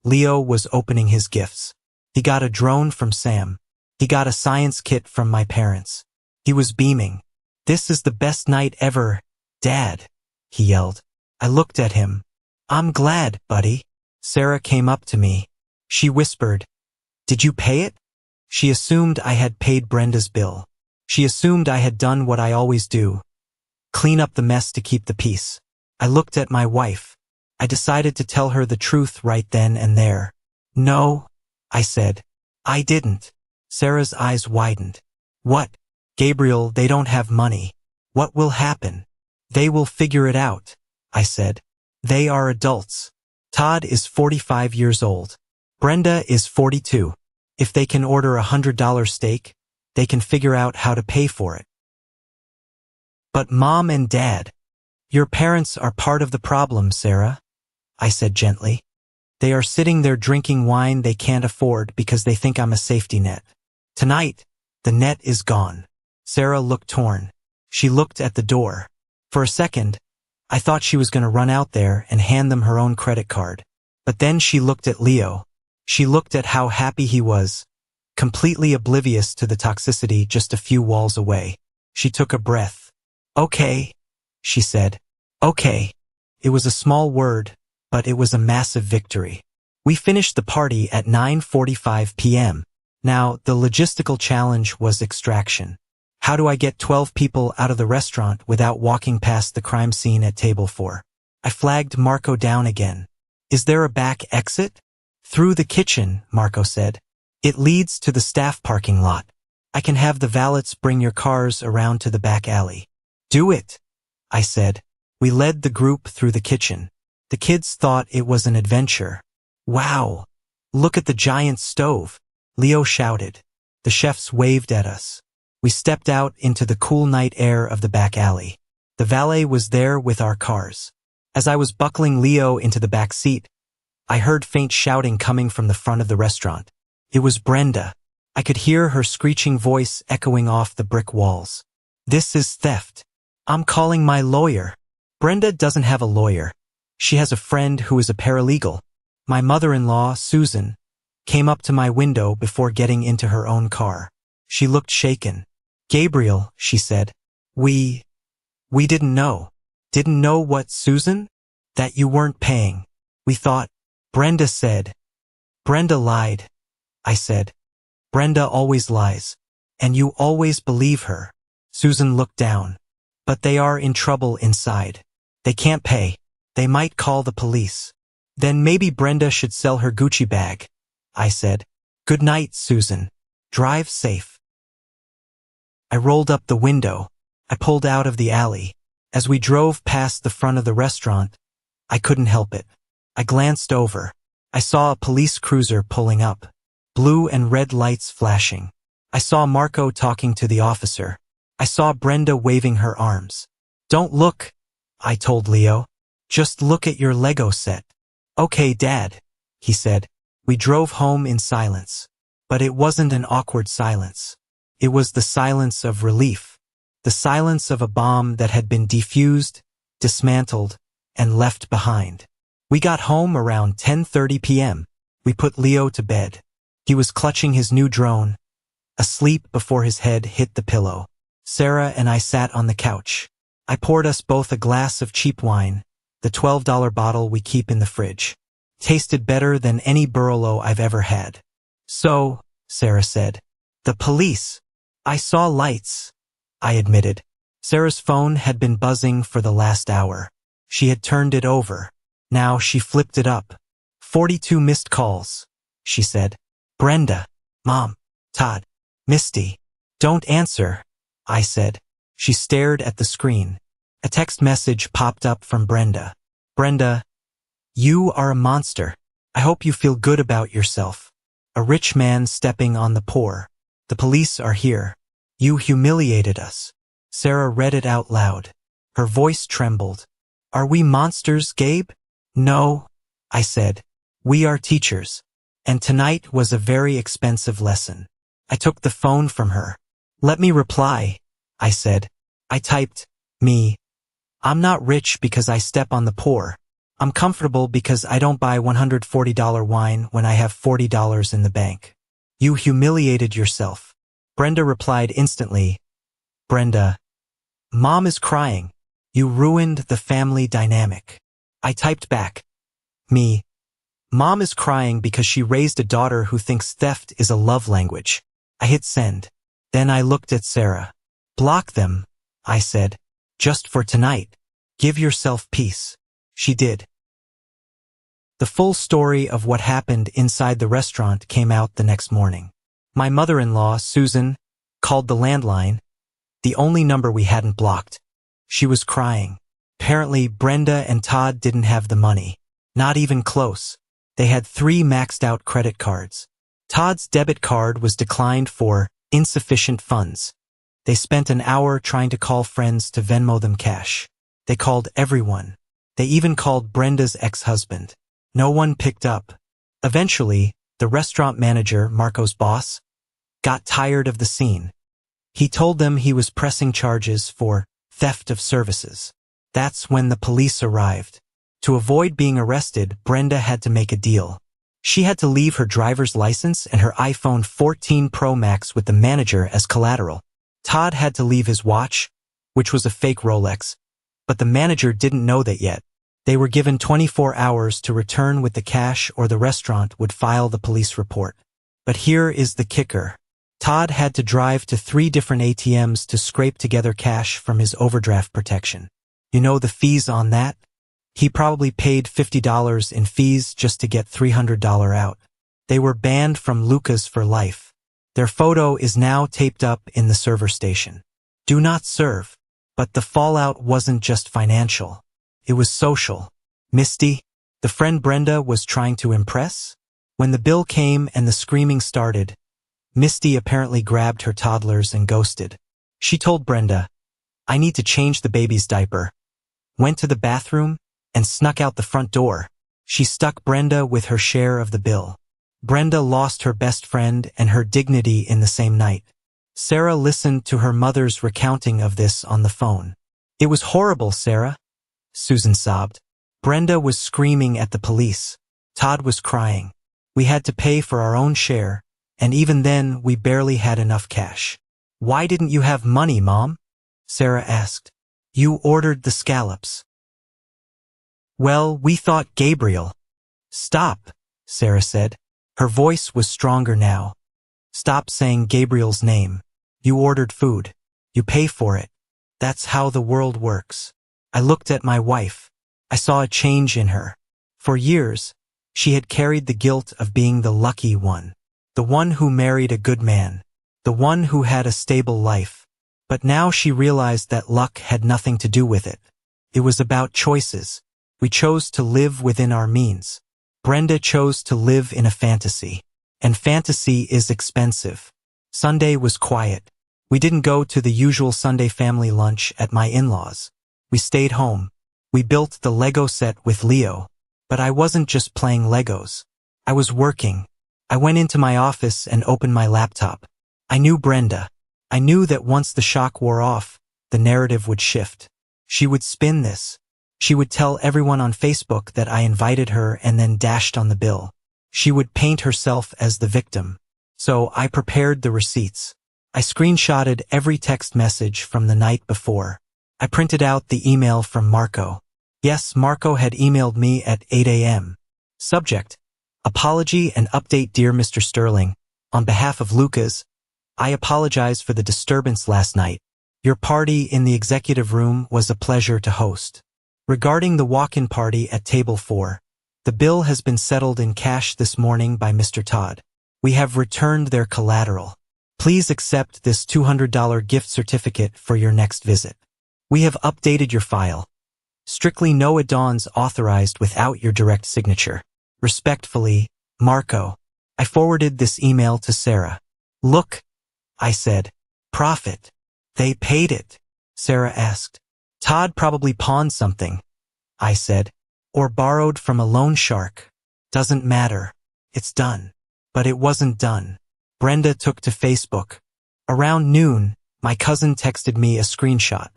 Leo was opening his gifts. He got a drone from Sam. He got a science kit from my parents. He was beaming. This is the best night ever, Dad, he yelled. I looked at him. I'm glad, buddy. Sarah came up to me. She whispered, Did you pay it? She assumed I had paid Brenda's bill. She assumed I had done what I always do. Clean up the mess to keep the peace. I looked at my wife. I decided to tell her the truth right then and there. No, I said. I didn't. Sarah's eyes widened. What? Gabriel, they don't have money. What will happen? They will figure it out, I said. They are adults. Todd is 45 years old. Brenda is 42. If they can order $100 steak, they can figure out how to pay for it. But Mom and Dad, your parents are part of the problem, Sarah, I said gently. They are sitting there drinking wine they can't afford because they think I'm a safety net. Tonight, the net is gone. Sarah looked torn. She looked at the door. For a second, I thought she was going to run out there and hand them her own credit card. But then she looked at Leo. She looked at how happy he was, completely oblivious to the toxicity just a few walls away. She took a breath. Okay, she said. Okay. It was a small word, but it was a massive victory. We finished the party at 9:45 p.m. Now, the logistical challenge was extraction. How do I get 12 people out of the restaurant without walking past the crime scene at table 4? I flagged Marco down again. Is there a back exit? Through the kitchen, Marco said. It leads to the staff parking lot. I can have the valets bring your cars around to the back alley. Do it, I said. We led the group through the kitchen. The kids thought it was an adventure. Wow, look at the giant stove, Leo shouted. The chefs waved at us. We stepped out into the cool night air of the back alley. The valet was there with our cars. As I was buckling Leo into the back seat, I heard faint shouting coming from the front of the restaurant. It was Brenda. I could hear her screeching voice echoing off the brick walls. This is theft. I'm calling my lawyer. Brenda doesn't have a lawyer. She has a friend who is a paralegal. My mother-in-law, Susan, came up to my window before getting into her own car. She looked shaken. Gabriel, she said, we didn't know. Didn't know what, Susan? That you weren't paying. We thought. Brenda said. Brenda lied, I said. Brenda always lies. And you always believe her. Susan looked down. But they are in trouble inside. They can't pay. They might call the police. Then maybe Brenda should sell her Gucci bag, I said. Good night, Susan. Drive safe. I rolled up the window. I pulled out of the alley. As we drove past the front of the restaurant, I couldn't help it. I glanced over. I saw a police cruiser pulling up. Blue and red lights flashing. I saw Marco talking to the officer. I saw Brenda waving her arms. "Don't look," I told Leo. "Just look at your Lego set." "Okay, Dad," he said. We drove home in silence. But it wasn't an awkward silence. It was the silence of relief. The silence of a bomb that had been defused, dismantled, and left behind. We got home around 10:30 p.m. We put Leo to bed. He was clutching his new drone, asleep before his head hit the pillow. Sarah and I sat on the couch. I poured us both a glass of cheap wine, the $12 bottle we keep in the fridge. Tasted better than any Barolo I've ever had. "So," Sarah said. "The police." "I saw lights," I admitted. Sarah's phone had been buzzing for the last hour. She had turned it over. Now she flipped it up. 42 missed calls, she said. "Brenda, Mom, Todd, Misty." "Don't answer," I said. She stared at the screen. A text message popped up from Brenda. "Brenda, you are a monster. I hope you feel good about yourself. A rich man stepping on the poor. The police are here. You humiliated us." Sarah read it out loud. Her voice trembled. "Are we monsters, Gabe?" "No," I said. "We are teachers. And tonight was a very expensive lesson." I took the phone from her. "Let me reply," I said. I typed, "Me. I'm not rich because I step on the poor. I'm comfortable because I don't buy $140 wine when I have $40 in the bank. You humiliated yourself." Brenda replied instantly, "Brenda, Mom is crying. You ruined the family dynamic." I typed back, "Me. Mom is crying because she raised a daughter who thinks theft is a love language." I hit send. Then I looked at Sarah. "Block them," I said. "Just for tonight. Give yourself peace." She did. The full story of what happened inside the restaurant came out the next morning. My mother-in-law, Susan, called the landline, the only number we hadn't blocked. She was crying. Apparently, Brenda and Todd didn't have the money. Not even close. They had 3 maxed-out credit cards. Todd's debit card was declined for insufficient funds. They spent an hour trying to call friends to Venmo them cash. They called everyone. They even called Brenda's ex-husband. No one picked up. Eventually, the restaurant manager, Marco's boss, got tired of the scene. He told them he was pressing charges for theft of services. That's when the police arrived. To avoid being arrested, Brenda had to make a deal. She had to leave her driver's license and her iPhone 14 Pro Max with the manager as collateral. Todd had to leave his watch, which was a fake Rolex, but the manager didn't know that yet. They were given 24 hours to return with the cash or the restaurant would file the police report. But here is the kicker. Todd had to drive to 3 different ATMs to scrape together cash from his overdraft protection. You know the fees on that? He probably paid $50 in fees just to get $300 out. They were banned from Lucas for life. Their photo is now taped up in the server station. Do not serve. But the fallout wasn't just financial. It was social. Misty, the friend Brenda was trying to impress? When the bill came and the screaming started, Misty apparently grabbed her toddlers and ghosted. She told Brenda, "I need to change the baby's diaper," went to the bathroom, and snuck out the front door. She stuck Brenda with her share of the bill. Brenda lost her best friend and her dignity in the same night. Sarah listened to her mother's recounting of this on the phone. "It was horrible, Sarah," Susan sobbed. Brenda was screaming at the police. Todd was crying. We had to pay for our own share, and even then we barely had enough cash. "Why didn't you have money, Mom?" Sarah asked. "You ordered the scallops." "Well, we thought Gabriel." "Stop," Sarah said. Her voice was stronger now. "Stop saying Gabriel's name. You ordered food. You pay for it. That's how the world works." I looked at my wife. I saw a change in her. For years, she had carried the guilt of being the lucky one, the one who married a good man, the one who had a stable life. But now she realized that luck had nothing to do with it. It was about choices. We chose to live within our means. Brenda chose to live in a fantasy. And fantasy is expensive. Sunday was quiet. We didn't go to the usual Sunday family lunch at my in-laws. We stayed home. We built the Lego set with Leo. But I wasn't just playing Legos. I was working. I went into my office and opened my laptop. I knew Brenda. I knew that once the shock wore off, the narrative would shift. She would spin this. She would tell everyone on Facebook that I invited her and then dashed on the bill. She would paint herself as the victim. So I prepared the receipts. I screenshotted every text message from the night before. I printed out the email from Marco. Yes, Marco had emailed me at 8 a.m. Subject: Apology and update. Dear Mr. Sterling, on behalf of Lucas, I apologize for the disturbance last night. Your party in the executive room was a pleasure to host. Regarding the walk-in party at table 4, the bill has been settled in cash this morning by Mr. Todd. We have returned their collateral. Please accept this $200 gift certificate for your next visit. We have updated your file. Strictly no add-ons authorized without your direct signature. Respectfully, Marco. I forwarded this email to Sarah. Look, I said. Profit. They paid it, Sarah asked. Todd probably pawned something, I said. Or borrowed from a loan shark. Doesn't matter. It's done. But it wasn't done. Brenda took to Facebook. Around noon, my cousin texted me a screenshot.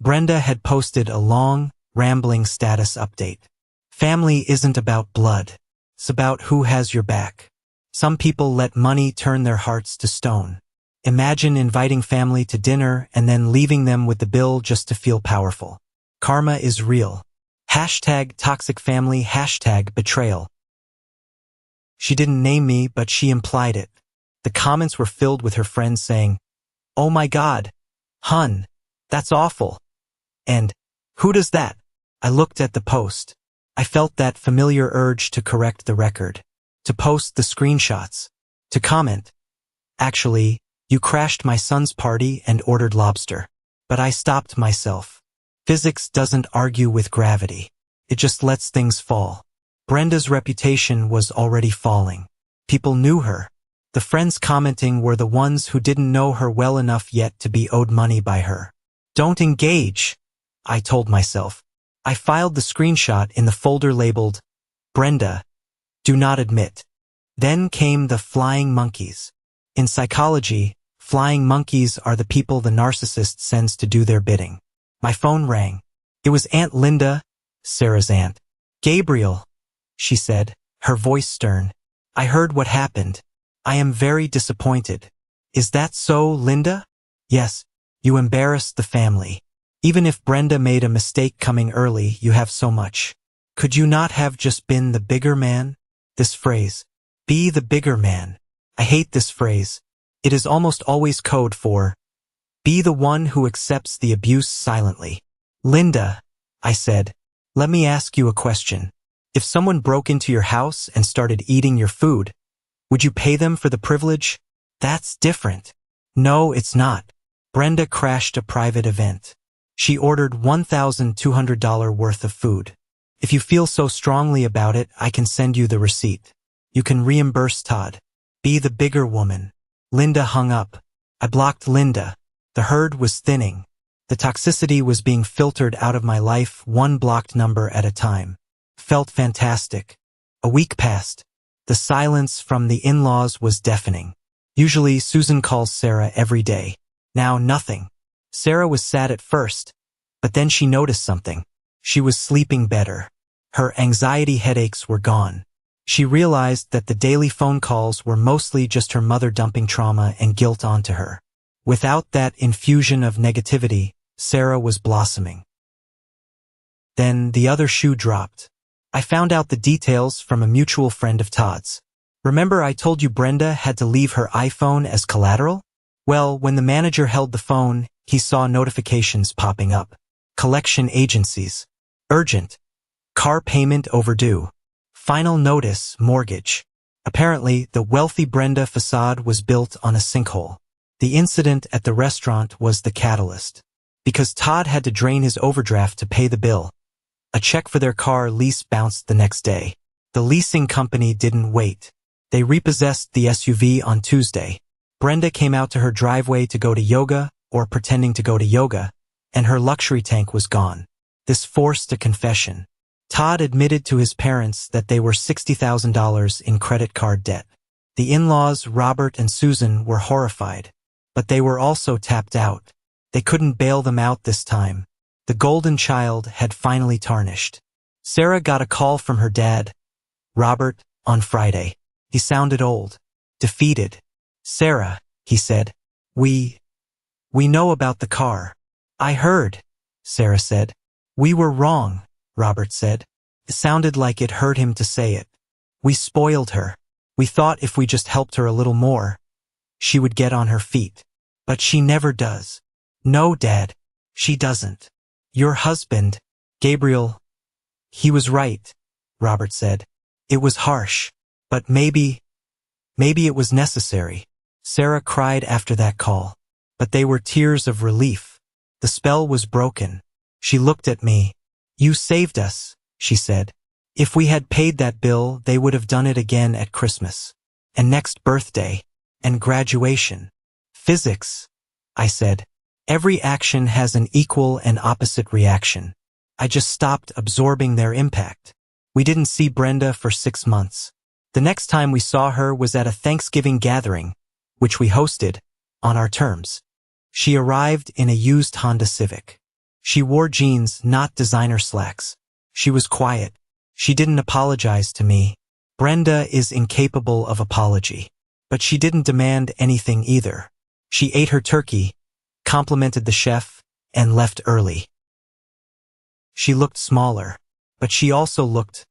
Brenda had posted a long, rambling status update. Family isn't about blood. It's about who has your back. Some people let money turn their hearts to stone. Imagine inviting family to dinner and then leaving them with the bill just to feel powerful. Karma is real. #toxic family, #betrayal. She didn't name me, but she implied it. The comments were filled with her friends saying, "Oh my God, hun, that's awful." And, "Who does that?" I looked at the post. I felt that familiar urge to correct the record, to post the screenshots, to comment. Actually, you crashed my son's party and ordered lobster. But I stopped myself. Physics doesn't argue with gravity. It just lets things fall. Brenda's reputation was already falling. People knew her. The friends commenting were the ones who didn't know her well enough yet to be owed money by her. Don't engage, I told myself. I filed the screenshot in the folder labeled, Brenda, do not admit. Then came the flying monkeys. In psychology, flying monkeys are the people the narcissist sends to do their bidding. My phone rang. It was Aunt Linda, Sarah's aunt. Gabriel, she said, her voice stern. I heard what happened. I am very disappointed. Is that so, Linda? Yes, you embarrassed the family. Even if Brenda made a mistake coming early, you have so much. Could you not have just been the bigger man? This phrase, be the bigger man. I hate this phrase. It is almost always code for, be the one who accepts the abuse silently. Linda, I said, let me ask you a question. If someone broke into your house and started eating your food, would you pay them for the privilege? That's different. No, it's not. Brenda crashed a private event. She ordered $1,200 worth of food. If you feel so strongly about it, I can send you the receipt. You can reimburse Todd. Be the bigger woman. Linda hung up. I blocked Linda. The herd was thinning. The toxicity was being filtered out of my life, one blocked number at a time. Felt fantastic. A week passed. The silence from the in-laws was deafening. Usually Susan calls Sarah every day. Now nothing. Sarah was sad at first, but then she noticed something. She was sleeping better. Her anxiety headaches were gone. She realized that the daily phone calls were mostly just her mother dumping trauma and guilt onto her. Without that infusion of negativity, Sarah was blossoming. Then the other shoe dropped. I found out the details from a mutual friend of Todd's. Remember I told you Brenda had to leave her iPhone as collateral? Well, when the manager held the phone, he saw notifications popping up. Collection agencies. Urgent. Car payment overdue. Final notice, mortgage. Apparently, the wealthy Brenda facade was built on a sinkhole. The incident at the restaurant was the catalyst. Because Todd had to drain his overdraft to pay the bill. A check for their car lease bounced the next day. The leasing company didn't wait. They repossessed the SUV on Tuesday. Brenda came out to her driveway to go to yoga, or pretending to go to yoga, and her luxury tank was gone. This forced a confession. Todd admitted to his parents that they were $60,000 in credit card debt. The in-laws, Robert and Susan, were horrified, but they were also tapped out. They couldn't bail them out this time. The golden child had finally tarnished. Sarah got a call from her dad, Robert, on Friday. He sounded old, defeated. "Sarah," he said, we know about the car." "I heard," Sarah said. "We were wrong," Robert said. It sounded like it hurt him to say it. "We spoiled her. We thought if we just helped her a little more, she would get on her feet. But she never does." "No, Dad, she doesn't. Your husband, Gabriel, he was right," Robert said. "It was harsh, but maybe it was necessary." Sarah cried after that call, but they were tears of relief. The spell was broken. She looked at me. "You saved us," she said. "If we had paid that bill, they would have done it again at Christmas, and next birthday, and graduation." "Physics," I said. "Every action has an equal and opposite reaction." I just stopped absorbing their impact. We didn't see Brenda for 6 months. The next time we saw her was at a Thanksgiving gathering, which we hosted, on our terms. She arrived in a used Honda Civic. She wore jeans, not designer slacks. She was quiet. She didn't apologize to me. Brenda is incapable of apology. But she didn't demand anything either. She ate her turkey, complimented the chef, and left early. She looked smaller, but she also looked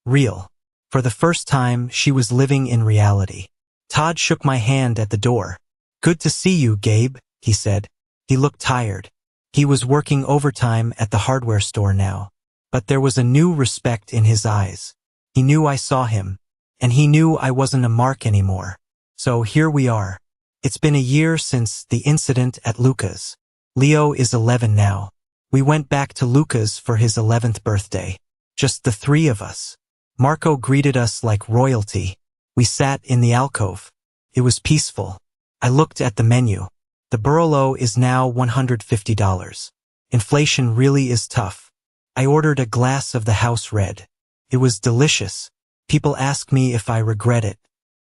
real. For the first time, she was living in reality. Todd shook my hand at the door. "Good to see you, Gabe," he said. He looked tired. He was working overtime at the hardware store now. But there was a new respect in his eyes. He knew I saw him, and he knew I wasn't a mark anymore. So here we are. It's been a year since the incident at Luca's. Leo is 11 now. We went back to Luca's for his 11th birthday. Just the 3 of us. Marco greeted us like royalty. We sat in the alcove. It was peaceful. I looked at the menu. The Barolo is now $150. Inflation really is tough. I ordered a glass of the house red. It was delicious. People ask me if I regret it.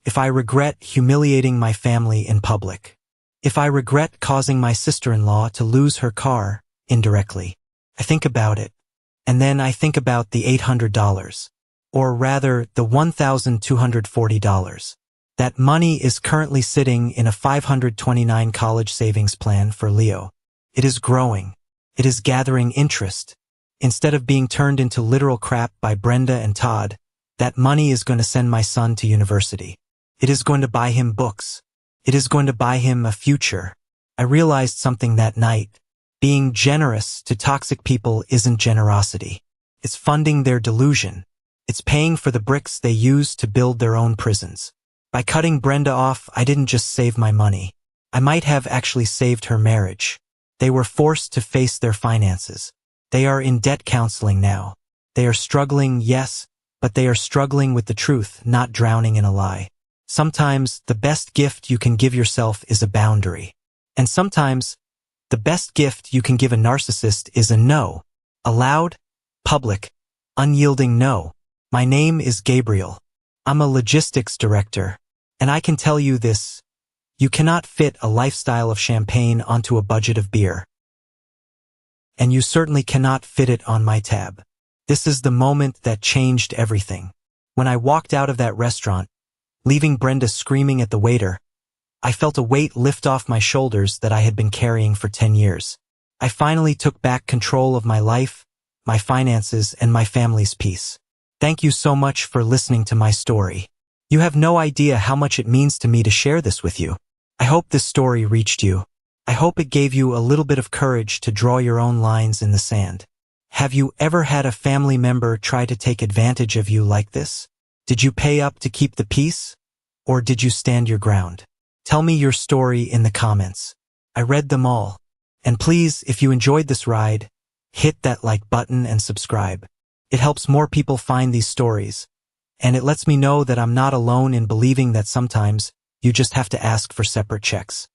If I regret humiliating my family in public. If I regret causing my sister-in-law to lose her car, indirectly. I think about it. And then I think about the $800. Or rather, the $1,240. That money is currently sitting in a $529 college savings plan for Leo. It is growing. It is gathering interest. Instead of being turned into literal crap by Brenda and Todd, that money is going to send my son to university. It is going to buy him books. It is going to buy him a future. I realized something that night. Being generous to toxic people isn't generosity. It's funding their delusion. It's paying for the bricks they use to build their own prisons. By cutting Brenda off, I didn't just save my money. I might have actually saved her marriage. They were forced to face their finances. They are in debt counseling now. They are struggling, yes, but they are struggling with the truth, not drowning in a lie. Sometimes the best gift you can give yourself is a boundary. And sometimes the best gift you can give a narcissist is a no. A loud, public, unyielding no. My name is Gabriel. I'm a logistics director. And I can tell you this. You cannot fit a lifestyle of champagne onto a budget of beer. And you certainly cannot fit it on my tab. This is the moment that changed everything. When I walked out of that restaurant, leaving Brenda screaming at the waiter, I felt a weight lift off my shoulders that I had been carrying for 10 years. I finally took back control of my life, my finances, and my family's peace. Thank you so much for listening to my story. You have no idea how much it means to me to share this with you. I hope this story reached you. I hope it gave you a little bit of courage to draw your own lines in the sand. Have you ever had a family member try to take advantage of you like this? Did you pay up to keep the peace? Or did you stand your ground? Tell me your story in the comments. I read them all. And please, if you enjoyed this ride, hit that like button and subscribe. It helps more people find these stories, and it lets me know that I'm not alone in believing that sometimes you just have to ask for separate checks.